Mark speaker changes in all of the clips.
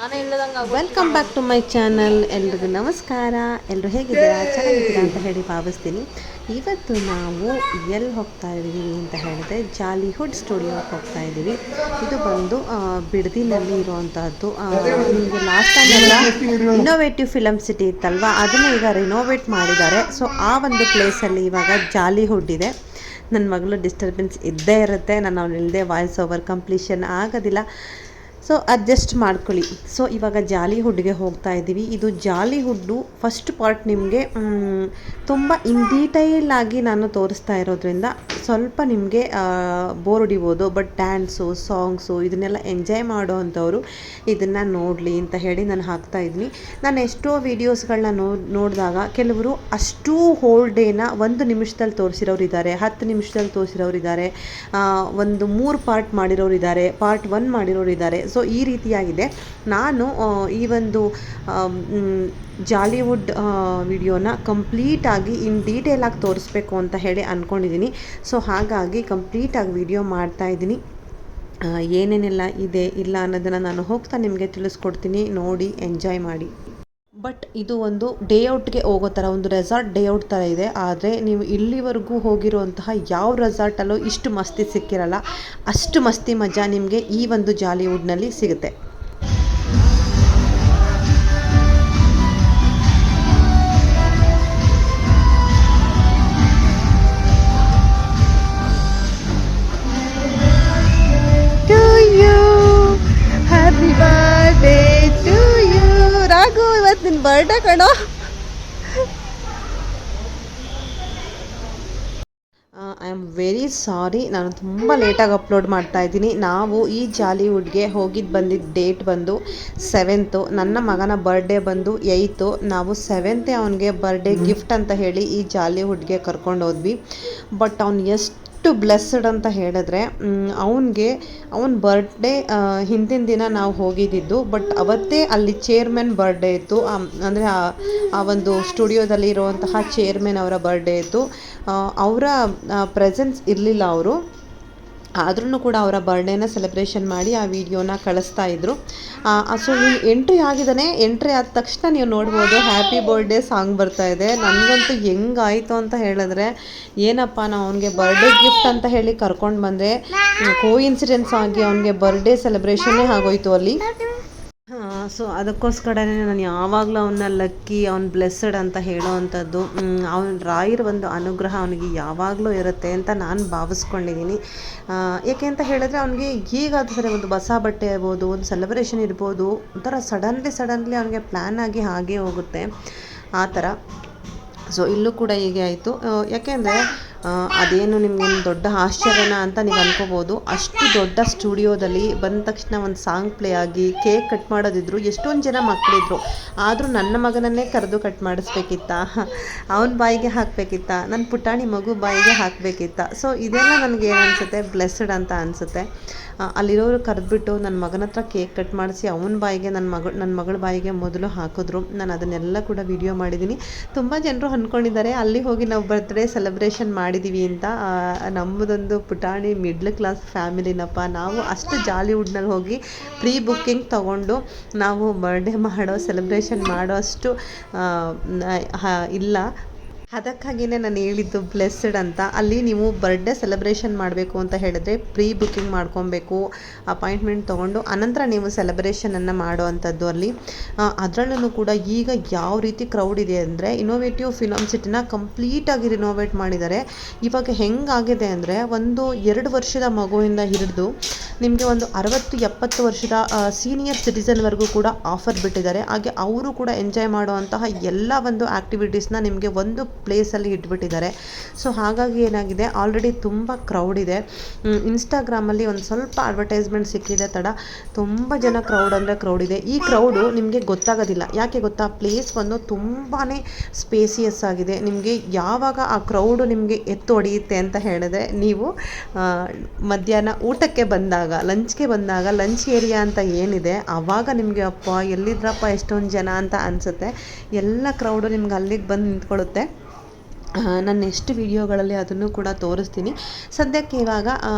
Speaker 1: Welcome back to my channel. ಎಲ್ರಿಗೂ ನಮಸ್ಕಾರ. ಎಲ್ಲರೂ ಹೇಗಿದ್ದೀರಾ, ಚೆನ್ನಾಗಿದ್ದೀರಾ ಅಂತ ಹೇಳಿ ಭಾವಿಸ್ತೀನಿ. ಇವತ್ತು ನಾವು ಎಲ್ಲಿ ಹೋಗ್ತಾ ಇದ್ದೀವಿ ಅಂತ ಹೇಳಿದ್ರೆ ಜಾಲಿಹುಡ್ ಸ್ಟುಡಿಯೋಗೆ ಹೋಗ್ತಾ ಇದ್ದೀವಿ. ಇದು ಬಂದು ಬಿಡದಿನಲ್ಲಿ ಇರುವಂತಹದ್ದು. ನಿಮಗೆ ಲಾಸ್ಟ್ ಟೈಮ್ ಎಲ್ಲ ಇನ್ನೋವೇಟಿವ್ ಫಿಲಮ್ ಸಿಟಿ ಇತ್ತಲ್ವ, ಅದನ್ನು ಈಗ ರಿನೋವೇಟ್ ಮಾಡಿದ್ದಾರೆ. ಸೊ ಆ ಒಂದು ಪ್ಲೇಸಲ್ಲಿ ಇವಾಗ ಜಾಲಿಹುಡ್ ಇದೆ. ನನ್ನ ಮಗಳು ಡಿಸ್ಟರ್ಬೆನ್ಸ್ ಇದ್ದೇ ಇರುತ್ತೆ, ನಾನು ಅವನಿಲ್ಲದೆ ವಾಯ್ಸ್ ಓವರ್ ಕಂಪ್ಲೀಷನ್ ಆಗೋದಿಲ್ಲ. ಸೊ ಅಡ್ಜಸ್ಟ್ ಮಾಡ್ಕೊಳ್ಳಿ. ಸೊ ಇವಾಗ ಜಾಲಿಹುಡ್ಗೆ ಹೋಗ್ತಾ ಇದ್ದೀವಿ. ಇದು ಜಾಲಿಹುಡ್ಡು ಫಸ್ಟ್ ಪಾರ್ಟ್ ನಿಮಗೆ ತುಂಬ ಇನ್ ಡೀಟೈಲ್ ಆಗಿ ನಾನು ತೋರಿಸ್ತಾ ಇರೋದ್ರಿಂದ ಸ್ವಲ್ಪ ನಿಮಗೆ ಬೋರ್ ಹೊಡಿಬೋದು. ಬಟ್ ಡ್ಯಾನ್ಸು, ಸಾಂಗ್ಸು ಇದನ್ನೆಲ್ಲ ಎಂಜಾಯ್ ಮಾಡೋ ಅಂಥವ್ರು ಇದನ್ನು ನೋಡಲಿ ಅಂತ ಹೇಳಿ ನಾನು ಹಾಕ್ತಾ ಇದ್ದೀನಿ. ನಾನು ಎಷ್ಟೋ ವೀಡಿಯೋಸ್ಗಳನ್ನ ನೋಡಿದಾಗ ಕೆಲವರು ಅಷ್ಟೂ ಹೋಲ್ ಡೇನ 1 ನಿಮಿಷದಲ್ಲಿ ತೋರಿಸಿರೋರು ಇದ್ದಾರೆ, 10 ನಿಮಿಷದಲ್ಲಿ ತೋರಿಸಿರೋರು ಇದ್ದಾರೆ, ಒಂದು 3 ಪಾರ್ಟ್ ಮಾಡಿರೋರು ಇದ್ದಾರೆ, ಪಾರ್ಟ್ 1 ಮಾಡಿರೋರು ಇದ್ದಾರೆ. ಸೊ ಈ ರೀತಿಯಾಗಿದೆ. ನಾನು ಈ ಒಂದು ಜಾಲಿವುಡ್ ವಿಡಿಯೋನ ಕಂಪ್ಲೀಟಾಗಿ ಇನ್ ಡೀಟೇಲಾಗಿ ತೋರಿಸ್ಬೇಕು ಅಂತ ಹೇಳಿ ಅಂದ್ಕೊಂಡಿದ್ದೀನಿ. ಸೊ ಹಾಗಾಗಿ ಕಂಪ್ಲೀಟಾಗಿ ವಿಡಿಯೋ ಮಾಡ್ತಾಯಿದ್ದೀನಿ. ಏನೇನೆಲ್ಲ ಇದೆ ಇಲ್ಲ ಅನ್ನೋದನ್ನು ನಾನು ಹೋಗ್ತಾ ನಿಮಗೆ ತಿಳಿಸ್ಕೊಡ್ತೀನಿ. ನೋಡಿ ಎಂಜಾಯ್ ಮಾಡಿ. ಬಟ್ ಇದು ಒಂದು ಡೇ ಔಟ್ಗೆ ಹೋಗೋ ಥರ, ಒಂದು ರೆಸಾರ್ಟ್ ಡೇ ಔಟ್ ಥರ ಇದೆ. ಆದರೆ ನೀವು ಇಲ್ಲಿವರೆಗೂ ಹೋಗಿರುವಂತಹ ಯಾವ ರೆಸಾರ್ಟಲ್ಲೂ ಇಷ್ಟು ಮಸ್ತಿ ಸಿಕ್ಕಿರಲ್ಲ. ಅಷ್ಟು ಮಸ್ತಿ ಮಜಾ ನಿಮಗೆ ಈ ಒಂದು ಜಾಲಿವುಡ್ನಲ್ಲಿ ಸಿಗುತ್ತೆ. ಇವತ್ತು ನಿನ್ನ ಬರ್ಡೇ ಕಣೋ. ಐ ಆಮ್ ವೆರಿ ಸಾರಿ, ನಾನು ತುಂಬ ಲೇಟಾಗಿ ಅಪ್ಲೋಡ್ ಮಾಡ್ತಾ ಇದ್ದೀನಿ. ನಾವು ಈ ಜಾಲಿವುಡ್ಗೆ ಬಂದಿದ್ದ ಡೇಟ್ ಬಂದು 7th. ನನ್ನ ಮಗನ ಬರ್ಡೇ ಬಂದು 8th. ನಾವು 7th ಅವನಿಗೆ ಬರ್ಡೇ ಗಿಫ್ಟ್ ಅಂತ ಹೇಳಿ ಈ ಜಾಲಿವುಡ್ಗೆ ಕರ್ಕೊಂಡು ಹೋದ್ವಿ. ಬಟ್ ಅವ್ನು ಎಷ್ಟು ಬ್ಲೆಸ್ಸಡ್ ಅಂತ ಹೇಳಿದ್ರೆ, ಅವನ ಬರ್ಡೇ ಹಿಂದಿನ ದಿನ ನಾವು ಹೋಗಿದ್ದಿದ್ದು. ಬಟ್ ಅವತ್ತೇ ಅಲ್ಲಿ ಚೇರ್ಮನ್ ಬರ್ಡೇ ಇತ್ತು. ಅಂದರೆ ಆ ಒಂದು ಸ್ಟುಡಿಯೋದಲ್ಲಿ ಇರುವಂತಹ ಚೇರ್ಮನ್ ಅವರ ಬರ್ಡೇ ಇತ್ತು. ಅವರ ಪ್ರೆಸೆನ್ಸ್ ಇರಲಿಲ್ಲ ಅವರು, ಆದ್ರೂ ಕೂಡ ಅವರ ಬರ್ಡೇನ ಸೆಲೆಬ್ರೇಷನ್ ಮಾಡಿ ಆ ವಿಡಿಯೋನ ಕಳಿಸ್ತಾ ಇದ್ರು. ಸೊ ಇನ್ನು ಎಂಟ್ರಿ ಆಗಿದ್ದಾನೆ. ಎಂಟ್ರಿ ಆದ ತಕ್ಷಣ ನೀವು ನೋಡ್ಬೋದು ಹ್ಯಾಪಿ ಬರ್ಡೇ ಸಾಂಗ್ ಬರ್ತಾ ಇದೆ. ನನಗಂತೂ ಹೆಂಗಾಯಿತು ಅಂತ ಹೇಳಿದ್ರೆ, ಏನಪ್ಪ ನಾವು ಅವನಿಗೆ ಬರ್ಡೇ ಗಿಫ್ಟ್ ಅಂತ ಹೇಳಿ ಕರ್ಕೊಂಡು ಬಂದರೆ ಕೋ ಇನ್ಸಿಡೆನ್ಸ್ ಆಗಿ ಅವನಿಗೆ ಬರ್ಡೇ ಸೆಲೆಬ್ರೇಷನ್ನೇ ಆಗೋಯ್ತು ಅಲ್ಲಿ. ಸೊ ಅದಕ್ಕೋಸ್ಕರನೇ ನಾನು ಯಾವಾಗಲೂ ಅವನ್ನ ಲಕ್ಕಿ, ಅವ್ನು ಬ್ಲೆಸ್ಸಡ್ ಅಂತ ಹೇಳೋ ಅಂಥದ್ದು. ಅವನ ರಾಯರ ಒಂದು ಅನುಗ್ರಹ ಅವನಿಗೆ ಯಾವಾಗಲೂ ಇರುತ್ತೆ ಅಂತ ನಾನು ಭಾವಿಸ್ಕೊಂಡಿದ್ದೀನಿ. ಏಕೆ ಅಂತ ಹೇಳಿದ್ರೆ, ಅವನಿಗೆ ಹೀಗಾದರೂ ಸರಿ ಒಂದು ಹೊಸ ಬಟ್ಟೆ ಇರ್ಬೋದು, ಒಂದು ಸೆಲೆಬ್ರೇಷನ್ ಇರ್ಬೋದು, ಒಂಥರ ಸಡನ್ಲಿ ಅವನಿಗೆ ಪ್ಲ್ಯಾನ್ ಆಗಿ ಹಾಗೇ ಹೋಗುತ್ತೆ ಆ ಥರ. ಸೊ ಇಲ್ಲೂ ಕೂಡ ಹೀಗೆ ಆಯಿತು. ಯಾಕೆಂದರೆ ಅದೇನು ನಿಮಗೇನು ದೊಡ್ಡ ಆಶ್ಚರ್ಯನ ಅಂತ ನೀವು ಅನ್ಕೋಬೋದು. ಅಷ್ಟು ದೊಡ್ಡ ಸ್ಟುಡಿಯೋದಲ್ಲಿ ಬಂದ ತಕ್ಷಣ ಒಂದು ಸಾಂಗ್ ಪ್ಲೇ ಆಗಿ ಕೇಕ್ ಕಟ್ ಮಾಡೋದಿದ್ರು, ಎಷ್ಟೊಂದು ಜನ ಮಕ್ಕಳಿದ್ರು. ಆದರೂ ನನ್ನ ಮಗನನ್ನೇ ಕರೆದು ಕಟ್ ಮಾಡಿಸ್ಬೇಕಿತ್ತ, ಅವನ ಬಾಯಿಗೆ ಹಾಕಬೇಕಿತ್ತ, ನನ್ನ ಪುಟಾಣಿ ಮಗು ಬಾಯಿಗೆ ಹಾಕಬೇಕಿತ್ತ. ಸೊ ಇದೆಲ್ಲ ನನಗೆ ಏನು ಅನಿಸುತ್ತೆ, ಬ್ಲೆಸ್ಸಡ್ ಅಂತ ಅನಿಸುತ್ತೆ. ಅಲ್ಲಿರೋರು ಕರೆದ್ಬಿಟ್ಟು ನನ್ನ ಮಗನ ಹತ್ರ ಕೇಕ್ ಕಟ್ ಮಾಡಿಸಿ ಅವನ ಬಾಯಿಗೆ, ನನ್ನ ಮಗಳ ಬಾಯಿಗೆ ಮೊದಲು ಹಾಕಿದ್ರು. ನಾನು ಅದನ್ನೆಲ್ಲ ಕೂಡ ವಿಡಿಯೋ ಮಾಡಿದ್ದೀನಿ. ತುಂಬ ಜನರು ಅಂದ್ಕೊಂಡಿದ್ದಾರೆ ಅಲ್ಲಿ ಹೋಗಿ ನಾವು ಬರ್ತ್ಡೇ ಸೆಲೆಬ್ರೇಷನ್ ಮಾಡಿದ್ದೀವಿ ಅಂತ. ನಮ್ಮದೊಂದು ಪುಟಾಣಿ ಮಿಡ್ಲ್ ಕ್ಲಾಸ್ ಫ್ಯಾಮಿಲಿನಪ್ಪ. ನಾವು ಅಷ್ಟು ಜಾಲಿವುಡ್ನಲ್ಲಿ ಹೋಗಿ ಪ್ರೀ ಬುಕ್ಕಿಂಗ್ ತೊಗೊಂಡು ನಾವು ಬರ್ಡೇ ಮಾಡೋ ಸೆಲೆಬ್ರೇಷನ್ ಮಾಡೋ ಅಷ್ಟು ಇಲ್ಲ. ಅದಕ್ಕಾಗಿಯೇ ನಾನು ಹೇಳಿದ್ದು ಬ್ಲೆಸ್ಸಡ್ ಅಂತ. ಅಲ್ಲಿ ನೀವು ಬರ್ಡೇ ಸೆಲೆಬ್ರೇಷನ್ ಮಾಡಬೇಕು ಅಂತ ಹೇಳಿದ್ರೆ ಪ್ರೀ ಬುಕ್ಕಿಂಗ್ ಮಾಡ್ಕೊಬೇಕು, ಅಪಾಯಿಂಟ್ಮೆಂಟ್ ತೊಗೊಂಡು ಅನಂತರ ನೀವು ಸೆಲೆಬ್ರೇಷನನ್ನು ಮಾಡೋ ಅಂಥದ್ದು ಅಲ್ಲಿ. ಅದರಲ್ಲೂ ಕೂಡ ಈಗ ಯಾವ ರೀತಿ ಕ್ರೌಡ್ ಇದೆ ಅಂದರೆ, ಇನ್ನೋವೇಟಿವ್ ಫಿಲಮ್ ಸಿಟಿನ ಕಂಪ್ಲೀಟಾಗಿ ರಿನೋವೇಟ್ ಮಾಡಿದ್ದಾರೆ. ಇವಾಗ ಹೆಂಗಾಗಿದೆ ಅಂದರೆ, ಒಂದು 2 ವರ್ಷದ ಮಗುವಿಂದ ಹಿಡಿದು ನಿಮಗೆ ಒಂದು 60-70 ವರ್ಷದ ಸೀನಿಯರ್ ಸಿಟಿಸನ್ವರೆಗೂ ಕೂಡ ಆಫರ್ ಬಿಟ್ಟಿದ್ದಾರೆ. ಹಾಗೆ ಅವರು ಕೂಡ ಎಂಜಾಯ್ ಮಾಡುವಂತಹ ಎಲ್ಲ ಒಂದು ಆ್ಯಕ್ಟಿವಿಟೀಸ್ನ ನಿಮಗೆ ಒಂದು ಪ್ಲೇಸಲ್ಲಿ ಇಟ್ಬಿಟ್ಟಿದ್ದಾರೆ. ಸೊ ಹಾಗಾಗಿ ಏನಾಗಿದೆ, ಆಲ್ರೆಡಿ ತುಂಬ ಕ್ರೌಡ್ ಇದೆ. ಇನ್ಸ್ಟಾಗ್ರಾಮಲ್ಲಿ ಒಂದು ಸ್ವಲ್ಪ ಅಡ್ವರ್ಟೈಸ್ಮೆಂಟ್ ಸಿಕ್ಕಿದೆ ತಡ, ತುಂಬ ಜನ ಕ್ರೌಡ್ ಅಂದರೆ ಕ್ರೌಡ್ ಇದೆ. ಈ ಕ್ರೌಡು ನಿಮಗೆ ಗೊತ್ತಾಗೋದಿಲ್ಲ. ಯಾಕೆ ಗೊತ್ತಾ, ಪ್ಲೇಸ್ ಬಂದು ತುಂಬಾ ಸ್ಪೇಸಿಯಸ್ ಆಗಿದೆ. ನಿಮಗೆ ಯಾವಾಗ ಆ ಕ್ರೌಡು ನಿಮಗೆ ಎತ್ತು ಹೊಡೆಯುತ್ತೆ ಅಂತ ಹೇಳಿದ್ರೆ, ನೀವು ಮಧ್ಯಾಹ್ನ ಊಟಕ್ಕೆ ಬಂದಾಗ, ಲಂಚ್ಗೆ ಬಂದಾಗ, ಲಂಚ್ ಏರಿಯಾ ಅಂತ ಏನಿದೆ, ಆವಾಗ ನಿಮಗೆ ಅಪ್ಪ ಎಲ್ಲಿದ್ರಪ್ಪ ಎಷ್ಟೊಂದು ಜನ ಅಂತ ಅನಿಸುತ್ತೆ. ಎಲ್ಲ ಕ್ರೌಡು ನಿಮ್ಗೆ ಅಲ್ಲಿಗೆ ಬಂದು ನಿಂತ್ಕೊಳ್ಳುತ್ತೆ. ನನ್ನ ನೆಕ್ಸ್ಟ್ ವಿಡಿಯೋಗಳಲ್ಲಿ ಅದನ್ನು ಕೂಡ ತೋರಿಸ್ತೀನಿ. ಸದ್ಯಕ್ಕೆ ಇವಾಗ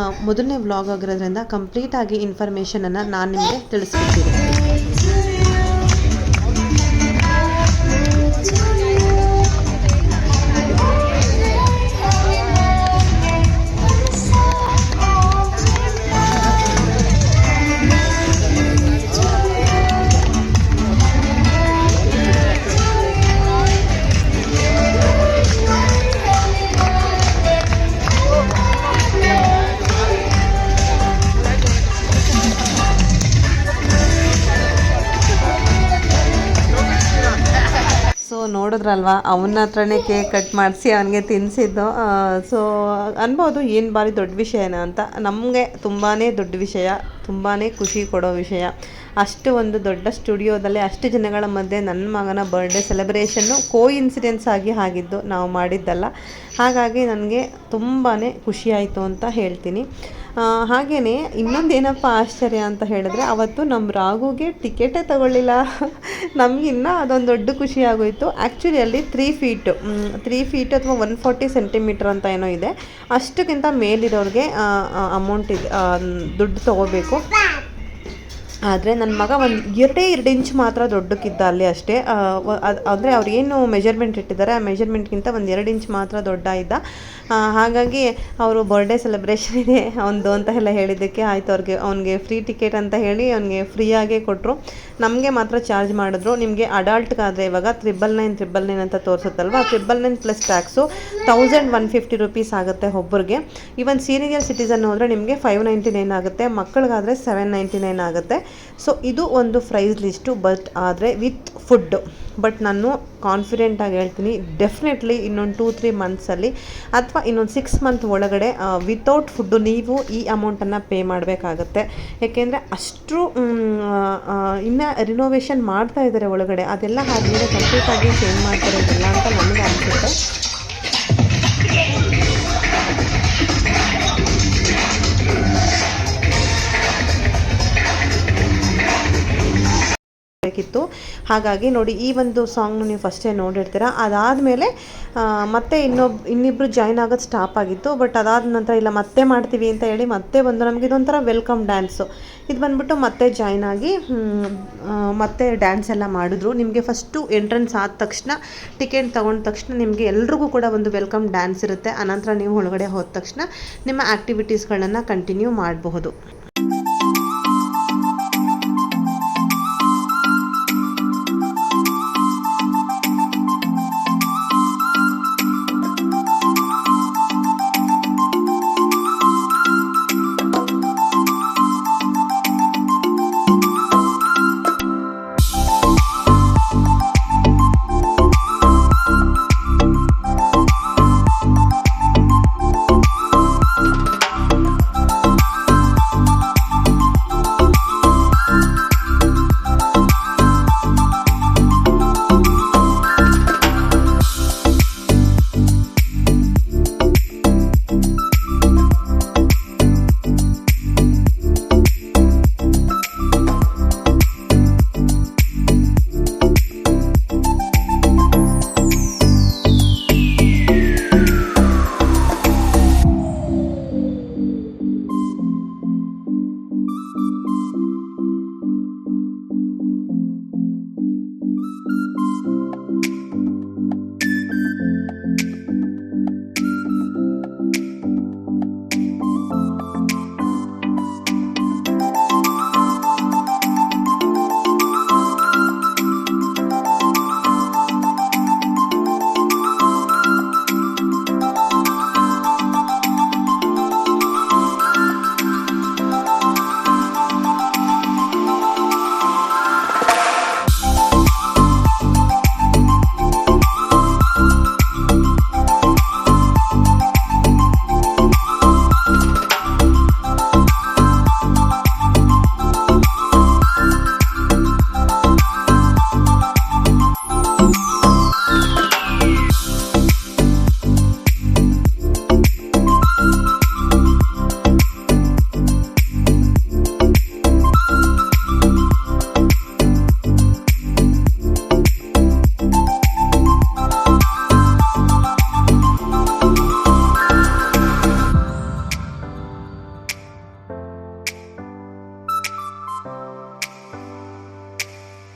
Speaker 1: ಮೊದಲನೇ ವ್ಲಾಗ್ ಆಗಿರೋದ್ರಿಂದ ಕಂಪ್ಲೀಟಾಗಿ ಇನ್ಫಾರ್ಮೇಷನನ್ನು ನಾನು ನಿಮಗೆ ತಿಳಿಸ್ಕೊಡ್ತೀನಿ. ನೋಡಿದ್ರಲ್ವ, ಅವನ ಹತ್ರನೇ ಕೇಕ್ ಕಟ್ ಮಾಡಿಸಿ ಅವನಿಗೆ ತಿನ್ನಿಸಿದ್ದು. ಸೊ ಅನ್ಬೋದು ಏನು ಭಾರಿ ದೊಡ್ಡ ವಿಷಯನ ಅಂತ. ನಮಗೆ ತುಂಬಾ ದೊಡ್ಡ ವಿಷಯ, ತುಂಬಾ ಖುಷಿ ಕೊಡೋ ವಿಷಯ. ಅಷ್ಟು ಒಂದು ದೊಡ್ಡ ಸ್ಟುಡಿಯೋದಲ್ಲಿ ಅಷ್ಟು ಜನಗಳ ಮಧ್ಯೆ ನನ್ನ ಮಗನ ಬರ್ಡೇ ಸೆಲೆಬ್ರೇಷನ್ನು ಇನ್ಸಿಡೆನ್ಸ್ ಆಗಿ ಆಗಿದ್ದು, ನಾವು ಮಾಡಿದ್ದಲ್ಲ. ಹಾಗಾಗಿ ನನಗೆ ತುಂಬಾ ಖುಷಿಯಾಯಿತು ಅಂತ ಹೇಳ್ತೀನಿ. ಹಾಗೆಯೇ ಇನ್ನೊಂದೇನಪ್ಪ ಆಶ್ಚರ್ಯ ಅಂತ ಹೇಳಿದ್ರೆ, ಅವತ್ತು ನಮ್ಮ ರಾಘುಗೆ ಟಿಕೆಟೇ ತಗೊಳ್ಳಿಲ್ಲ. ನಮಗಿನ್ನ ಅದೊಂದು ದೊಡ್ಡ ಖುಷಿ ಆಗೋಯಿತು. ಆ್ಯಕ್ಚುಲಿ ಅಲ್ಲಿ 3 ಫೀಟ್ ಅಥವಾ 140 ಸೆಂಟಿಮೀಟ್ರ್ ಅಂತ ಏನೋ ಇದೆ. ಅಷ್ಟಕ್ಕಿಂತ ಮೇಲಿರೋರಿಗೆ ಅಮೌಂಟ್ ಇದೆ, ದುಡ್ಡು ತೊಗೋಬೇಕು. ಆದರೆ ನನ್ನ ಮಗ ಎರಡು ಇಂಚ್ ಮಾತ್ರ ದೊಡ್ಡಕ್ಕಿದ್ದ ಅಲ್ಲಿ ಅಷ್ಟೇ. ಅಂದರೆ ಅವ್ರು ಏನು ಮೆಜರ್ಮೆಂಟ್ ಇಟ್ಟಿದ್ದಾರೆ ಆ ಮೆಜರ್ಮೆಂಟ್ಗಿಂತ 2 ಇಂಚ್ ಮಾತ್ರ ದೊಡ್ಡ ಇದ್ದ. ಹಾಗಾಗಿ ಅವರು ಬರ್ಡೇ ಸೆಲೆಬ್ರೇಷನ್ ಇದೆ ಒಂದು ಅಂತ ಎಲ್ಲ ಹೇಳಿದ್ದಕ್ಕೆ ಆಯಿತು, ಅವ್ನಿಗೆ ಫ್ರೀ ಟಿಕೆಟ್ ಅಂತ ಹೇಳಿ ಅವ್ನಿಗೆ ಫ್ರೀಯಾಗೇ ಕೊಟ್ಟರು. ನಮಗೆ ಮಾತ್ರ ಚಾರ್ಜ್ ಮಾಡಿದ್ರು. ನಿಮಗೆ ಅಡಲ್ಟ್ಗಾದರೆ ಇವಾಗ 999 ಅಂತ ತೋರಿಸುತ್ತಲ್ವ, 999 ಪ್ಲಸ್ ಟ್ಯಾಕ್ಸು 1150 ರೂಪೀಸ್ ಆಗುತ್ತೆ ಒಬ್ಬರಿಗೆ. ಈವನ್ ಸೀನಿಯರ್ ಸಿಟಿಸನ್ ಹೋದರೆ ನಿಮಗೆ 599 ಆಗುತ್ತೆ, ಮಕ್ಕಳಿಗಾದರೆ 799 ಆಗುತ್ತೆ. ಸೊ ಇದು ಒಂದು ಪ್ರೈಸ್ ಲಿಸ್ಟು, ಬಟ್ ಆದರೆ ವಿತ್ ಫುಡ್ಡು. ಬಟ್ ನಾನು ಕಾನ್ಫಿಡೆಂಟಾಗಿ ಹೇಳ್ತೀನಿ, ಡೆಫಿನೆಟ್ಲಿ ಇನ್ನೊಂದು 2-3 ಮಂತ್ಸಲ್ಲಿ ಅಥವಾ ಇನ್ನೊಂದು 6 ಮಂತ್ ಒಳಗಡೆ ವಿತೌಟ್ ಫುಡ್ಡು ನೀವು ಈ ಅಮೌಂಟನ್ನು ಪೇ ಮಾಡಬೇಕಾಗತ್ತೆ. ಏಕೆಂದರೆ ಅಷ್ಟು ಇನ್ನು ರಿನೋವೇಷನ್ ಮಾಡ್ತಾ ಇದ್ದಾರೆ ಒಳಗಡೆ. ಅದೆಲ್ಲ ಆದಮೇಲೆ ಕಂಪ್ಲೀಟಾಗಿ ಚೇಂಜ್ ಮಾಡ್ತಾರೆ ಇದೆಲ್ಲ ಅಂತ ನನಗೆ ಅನಿಸುತ್ತೆ. ಬೇಕಿತ್ತು. ಹಾಗಾಗಿ ನೋಡಿ, ಈ ಒಂದು ಸಾಂಗ್ನ ನೀವು ಫಸ್ಟೇ ನೋಡಿರ್ತೀರ. ಅದಾದಮೇಲೆ ಮತ್ತೆ ಇನ್ನಿಬ್ಬರು ಜಾಯ್ನ್ ಆಗೋದು ಸ್ಟಾಪ್ ಆಗಿತ್ತು. ಬಟ್ ಅದಾದ ನಂತರ ಇಲ್ಲ ಮತ್ತೆ ಮಾಡ್ತೀವಿ ಅಂತ ಹೇಳಿ ಮತ್ತೆ ಬಂದು ನಮಗೆ ಇದೊಂಥರ ವೆಲ್ಕಮ್ ಡ್ಯಾನ್ಸು. ಇದು ಬಂದ್ಬಿಟ್ಟು ಮತ್ತೆ ಜಾಯ್ನ್ ಆಗಿ ಮತ್ತೆ ಡ್ಯಾನ್ಸ್ ಎಲ್ಲ ಮಾಡಿದ್ರು. ನಿಮಗೆ ಫಸ್ಟು ಎಂಟ್ರೆನ್ಸ್ ಆದ ತಕ್ಷಣ, ಟಿಕೆಟ್ ತೊಗೊಂಡ ತಕ್ಷಣ ನಿಮಗೆ ಎಲ್ರಿಗೂ ಕೂಡ ಒಂದು ವೆಲ್ಕಮ್ ಡ್ಯಾನ್ಸ್ ಇರುತ್ತೆ. ಅನಂತರ ನೀವು ಒಳಗಡೆ ಹೋದ ತಕ್ಷಣ ನಿಮ್ಮ ಆ್ಯಕ್ಟಿವಿಟೀಸ್ಗಳನ್ನು ಕಂಟಿನ್ಯೂ ಮಾಡಬಹುದು.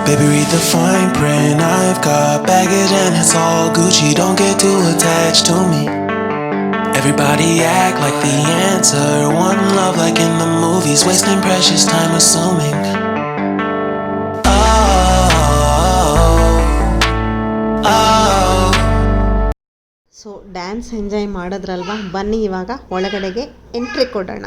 Speaker 2: Baby, read the fine print. I've got baggage and it's all Gucci. Don't get too attached to me. Everybody act like the answer. One love like in the movies, wasting precious time assuming.
Speaker 1: So dance enjoy ಮಾಡಿದ್ರಲ್ವಾ, ಬನ್ನಿ ಇವಾಗ ಒಳಗಡೆಗೆ entry ಕೊಡೋಣ.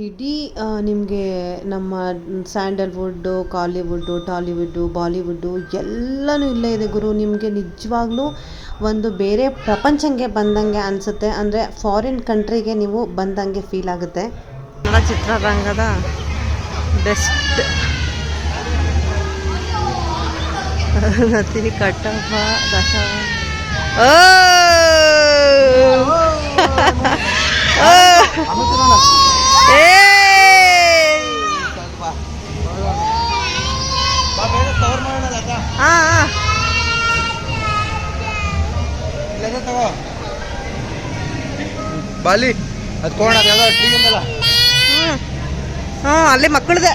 Speaker 1: ಇಡೀ ನಿಮಗೆ ನಮ್ಮ sandalwood, ಕಾಲಿವುಡ್ಡು, Tollywood, Bollywood ಎಲ್ಲನೂ ಇಲ್ಲೇ ಇದೆ ಗುರು. ನಿಮಗೆ ನಿಜವಾಗ್ಲೂ ಒಂದು ಬೇರೆ ಪ್ರಪಂಚಕ್ಕೆ ಬಂದಂಗೆ ಅನಿಸುತ್ತೆ. ಅಂದರೆ ಫಾರಿನ್ ಕಂಟ್ರಿಗೆ ನೀವು ಬಂದಂಗೆ ಫೀಲ್ ಆಗುತ್ತೆ. ಕನ್ನಡ ಚಿತ್ರರಂಗದ ಬೆಸ್ಟ್ ನತಿ ಕಟ್ಟಪ್ಪ ದಶ
Speaker 3: ಬಾಲಿ ಅದು ಕೋಣ ಟ್ರೀ
Speaker 1: ಅಲ್ಲಿ ಮಕ್ಕಳದೆ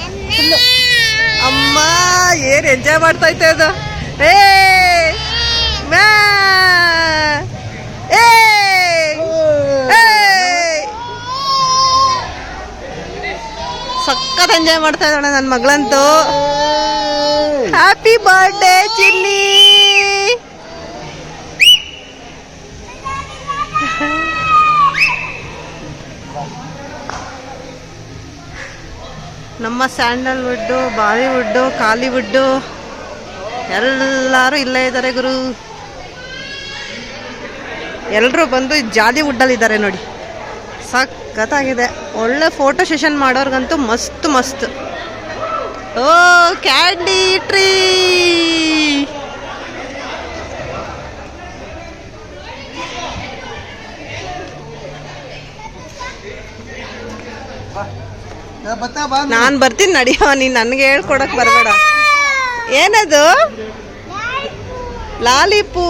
Speaker 1: ಅಮ್ಮ ಏನು ಎಂಜಾಯ್ ಮಾಡ್ತೈತೆ ಅದು. ಸಖತ್ ಎಂಜಾಯ್ ಮಾಡ್ತಾ ಇದ್ದಾಳೆ ನನ್ನ ಮಗಳಂತೂ. ಹ್ಯಾಪಿ ಬರ್ಡೇ ಚಿನ್ನಿ. ನಮ್ಮ ಸ್ಯಾಂಡಲ್ವುಡ್ಡು, ಬಾಲಿವುಡ್ಡು, ಕಾಲಿವುಡ್ಡು ಎಲ್ಲರೂ ಇಲ್ಲೇ ಇದ್ದಾರೆ ಗುರು. ಎಲ್ಲರೂ ಬಂದು ಜಾಲಿವುಡ್ಡಲ್ಲಿದ್ದಾರೆ ನೋಡಿ. ಸಖತ್ತಾಗಿದೆ. ಒಳ್ಳೆ ಫೋಟೋ ಸೆಷನ್ ಮಾಡೋರ್ಗಂತೂ ಮಸ್ತ್ ಮಸ್ತ್. ಓ ಕ್ಯಾಂಡಿ ಟ್ರೀ. ನಾನು ಬರ್ತೀನಿ ನಡಿಯೋ, ನೀನು ನನಗೆ ಹೇಳ್ಕೊಡಕ್ ಬರಬೇಡ. ಏನದು? ಲಾಲಿಪೂ.